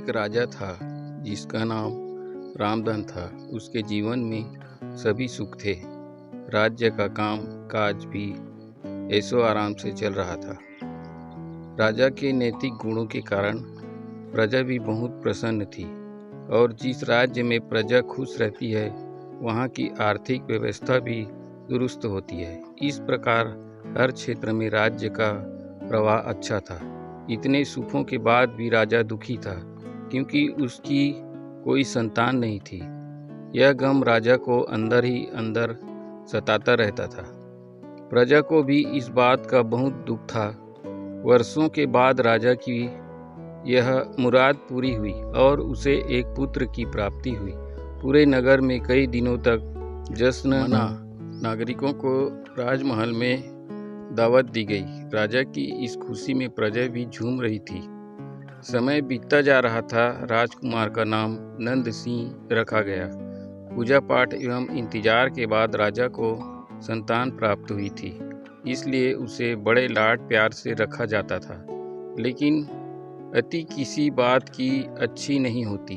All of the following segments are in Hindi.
एक राजा था जिसका नाम रामधन था। उसके जीवन में सभी सुख थे। राज्य का काम काज भी ऐशो आराम से चल रहा था। राजा के नैतिक गुणों के कारण प्रजा भी बहुत प्रसन्न थी और जिस राज्य में प्रजा खुश रहती है वहाँ की आर्थिक व्यवस्था भी दुरुस्त होती है। इस प्रकार हर क्षेत्र में राज्य का प्रवाह अच्छा था। इतने सुखों के बाद भी राजा दुखी था क्योंकि उसकी कोई संतान नहीं थी। यह गम राजा को अंदर ही अंदर सताता रहता था। प्रजा को भी इस बात का बहुत दुख था। वर्षों के बाद राजा की यह मुराद पूरी हुई और उसे एक पुत्र की प्राप्ति हुई। पूरे नगर में कई दिनों तक जश्न मना। नागरिकों को राजमहल में दावत दी गई। राजा की इस खुशी में प्रजा भी झूम रही थी। समय बीतता जा रहा था। राजकुमार का नाम नंद सिंह रखा गया। पूजा पाठ एवं इंतजार के बाद राजा को संतान प्राप्त हुई थी, इसलिए उसे बड़े लाड प्यार से रखा जाता था। लेकिन अति किसी बात की अच्छी नहीं होती।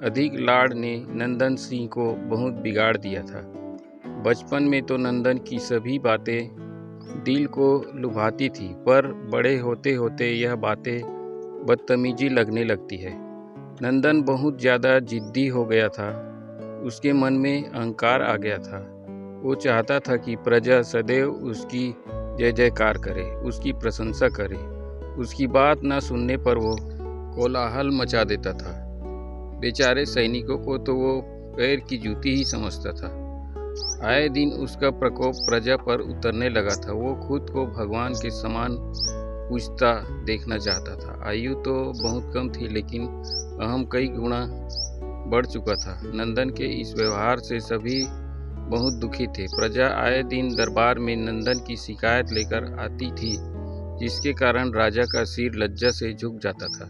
अधिक लाड ने नंदन सिंह को बहुत बिगाड़ दिया था। बचपन में तो नंदन की सभी बातें दिल को लुभाती थी, पर बड़े होते होते यह बातें बदतमीजी लगने लगती है। नंदन बहुत ज़्यादा जिद्दी हो गया था। उसके मन में अहंकार आ गया था। वो चाहता था कि प्रजा सदैव उसकी जय जयकार करे, उसकी प्रशंसा करे। उसकी बात न सुनने पर वो कोलाहल मचा देता था। बेचारे सैनिकों को तो वो पैर की जूती ही समझता था। आए दिन उसका प्रकोप प्रजा पर उतरने लगा था। वो खुद को भगवान के समान पूजता देखना चाहता था। आयु तो बहुत कम थी लेकिन अहम कई गुना बढ़ चुका था। नंदन के इस व्यवहार से सभी बहुत दुखी थे। प्रजा आए दिन दरबार में नंदन की शिकायत लेकर आती थी, जिसके कारण राजा का सिर लज्जा से झुक जाता था।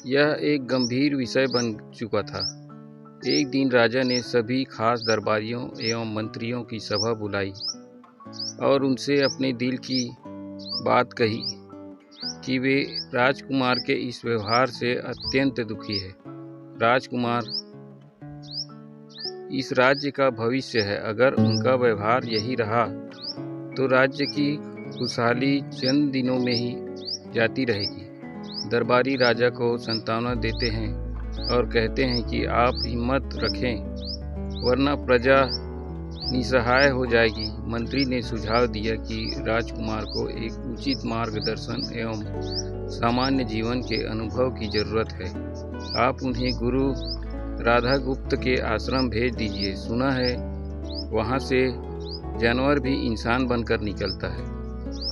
यह एक गंभीर विषय बन चुका था। एक दिन राजा ने सभी खास दरबारियों एवं मंत्रियों की सभा बुलाई और उनसे अपने दिल की बात कही कि वे राजकुमार के इस व्यवहार से अत्यंत दुखी है। राजकुमार इस राज्य का भविष्य है। अगर उनका व्यवहार यही रहा तो राज्य की खुशहाली चंद दिनों में ही जाती रहेगी। दरबारी राजा को सांत्वना देते हैं और कहते हैं कि आप हिम्मत रखें वरना प्रजा निसहाय हो जाएगी। मंत्री ने सुझाव दिया कि राजकुमार को एक उचित मार्गदर्शन एवं सामान्य जीवन के अनुभव की जरूरत है। आप उन्हें गुरु राधागुप्त के आश्रम भेज दीजिए। सुना है वहाँ से जानवर भी इंसान बनकर निकलता है।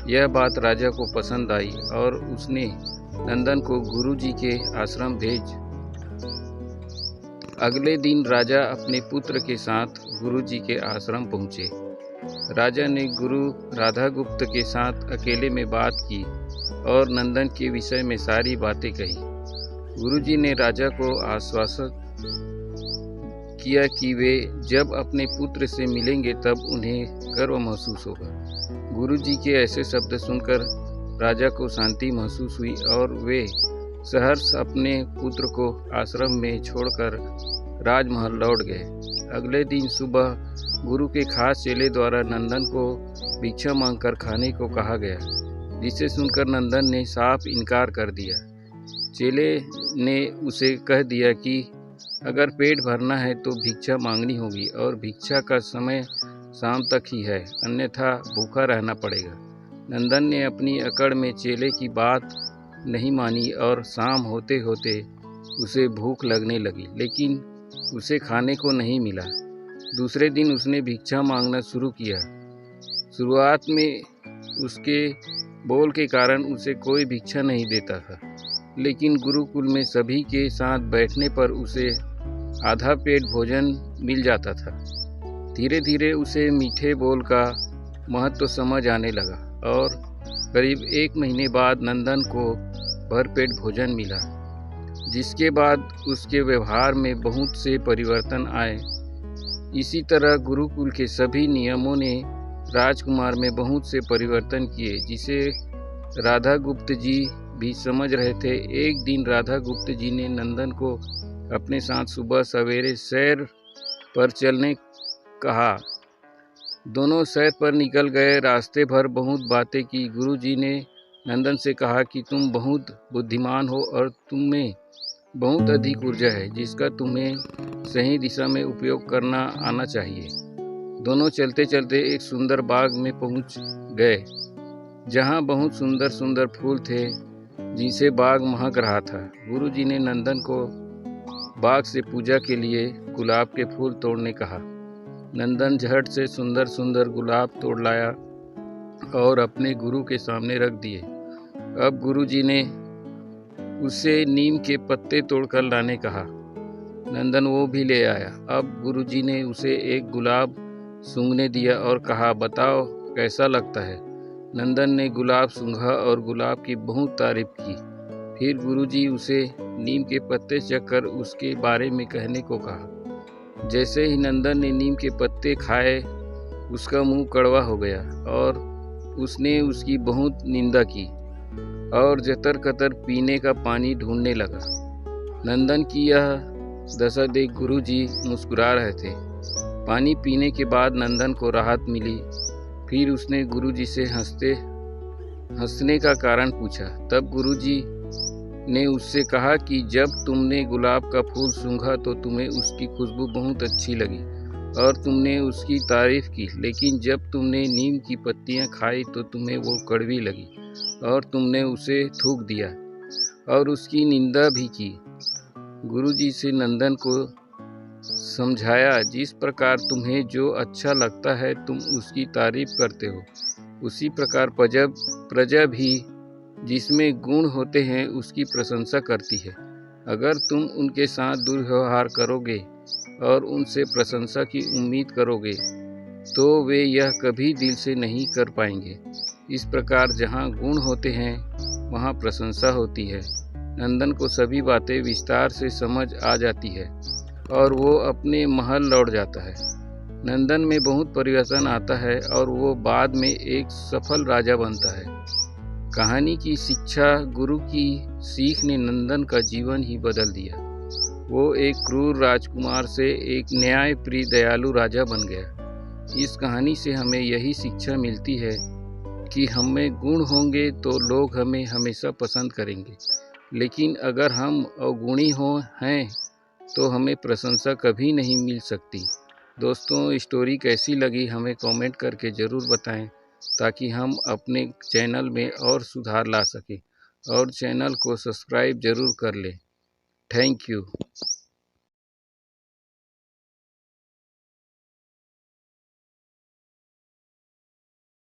यह बात राजा को पसंद आई और उसने नंदन को गुरुजी के आश्रम भेज। अगले दिन राजा अपने पुत्र के साथ गुरुजी के आश्रम पहुँचे। राजा ने गुरु राधागुप्त के साथ अकेले में बात की और नंदन के विषय में सारी बातें कही। गुरुजी ने राजा को आश्वासन किया कि वे जब अपने पुत्र से मिलेंगे तब उन्हें गर्व महसूस होगा। गुरुजी के ऐसे शब्द सुनकर राजा को शांति महसूस हुई और वे सहर्ष अपने पुत्र को आश्रम में छोड़कर राजमहल लौट गए। अगले दिन सुबह गुरु के खास चेले द्वारा नंदन को भिक्षा मांगकर खाने को कहा गया, जिसे सुनकर नंदन ने साफ इनकार कर दिया। चेले ने उसे कह दिया कि अगर पेट भरना है तो भिक्षा मांगनी होगी और भिक्षा का समय शाम तक ही है, अन्यथा भूखा रहना पड़ेगा। नंदन ने अपनी अकड़ में चेले की बात नहीं मानी और शाम होते होते उसे भूख लगने लगी, लेकिन उसे खाने को नहीं मिला। दूसरे दिन उसने भिक्षा मांगना शुरू किया। शुरुआत में उसके बोल के कारण उसे कोई भिक्षा नहीं देता था, लेकिन गुरुकुल में सभी के साथ बैठने पर उसे आधा पेट भोजन मिल जाता था। धीरे धीरे उसे मीठे बोल का महत्व समझ आने लगा और करीब 1 महीने बाद नंदन को भरपेट भोजन मिला, जिसके बाद उसके व्यवहार में बहुत से परिवर्तन आए। इसी तरह गुरुकुल के सभी नियमों ने राजकुमार में बहुत से परिवर्तन किए, जिसे राधागुप्त जी भी समझ रहे थे। एक दिन राधा गुप्त जी ने नंदन को अपने साथ सुबह सवेरे सैर पर चलने कहा। दोनों सैर पर निकल गए। रास्ते भर बहुत बातें की। गुरुजी ने नंदन से कहा कि तुम बहुत बुद्धिमान हो और तुम्हें बहुत अधिक ऊर्जा है, जिसका तुम्हें सही दिशा में उपयोग करना आना चाहिए। दोनों चलते चलते एक सुंदर बाग में पहुंच गए, जहां बहुत सुंदर सुंदर फूल थे, जिनसे बाग महक रहा था। गुरुजी ने नंदन को बाग से पूजा के लिए गुलाब के फूल तोड़ने कहा। नंदन झट से सुंदर सुंदर गुलाब तोड़ लाया और अपने गुरु के सामने रख दिए। अब गुरुजी ने उसे नीम के पत्ते तोड़कर लाने कहा। नंदन वो भी ले आया। अब गुरुजी ने उसे एक गुलाब सूंघने दिया और कहा, बताओ कैसा लगता है। नंदन ने गुलाब सूंघा और गुलाब की बहुत तारीफ की। फिर गुरुजी उसे नीम के पत्ते चखकर उसके बारे में कहने को कहा। जैसे ही नंदन ने नीम के पत्ते खाए, उसका मुंह कड़वा हो गया और उसने उसकी बहुत निंदा की और जतर कतर पीने का पानी ढूंढने लगा। नंदन की यह दशा देख गुरुजी मुस्कुरा रहे थे। पानी पीने के बाद नंदन को राहत मिली। फिर उसने गुरुजी से हंसने का कारण पूछा। तब गुरुजी ने उससे कहा कि जब तुमने गुलाब का फूल सूंघा तो तुम्हें उसकी खुशबू बहुत अच्छी लगी और तुमने उसकी तारीफ की, लेकिन जब तुमने नीम की पत्तियां खाई तो तुम्हें वो कड़वी लगी और तुमने उसे थूक दिया और उसकी निंदा भी की। गुरुजी से नंदन को समझाया, जिस प्रकार तुम्हें जो अच्छा लगता है तुम उसकी तारीफ करते हो, उसी प्रकार प्रजा भी जिसमें गुण होते हैं उसकी प्रशंसा करती है। अगर तुम उनके साथ दुर्व्यवहार करोगे और उनसे प्रशंसा की उम्मीद करोगे तो वे यह कभी दिल से नहीं कर पाएंगे। इस प्रकार जहाँ गुण होते हैं वहाँ प्रशंसा होती है। नंदन को सभी बातें विस्तार से समझ आ जाती है और वो अपने महल लौट जाता है। नंदन में बहुत परिवर्तन आता है और वो बाद में एक सफल राजा बनता है। कहानी की शिक्षा, गुरु की सीख ने नंदन का जीवन ही बदल दिया। वो एक क्रूर राजकुमार से एक न्यायप्रिय दयालु राजा बन गया। इस कहानी से हमें यही शिक्षा मिलती है कि हमें गुण होंगे तो लोग हमें हमेशा पसंद करेंगे, लेकिन अगर हम अवगुणी हैं तो हमें प्रशंसा कभी नहीं मिल सकती। दोस्तों, स्टोरी कैसी लगी हमें कमेंट करके ज़रूर बताएं, ताकि हम अपने चैनल में और सुधार ला सकें, और चैनल को सब्सक्राइब ज़रूर कर लें। Thank you.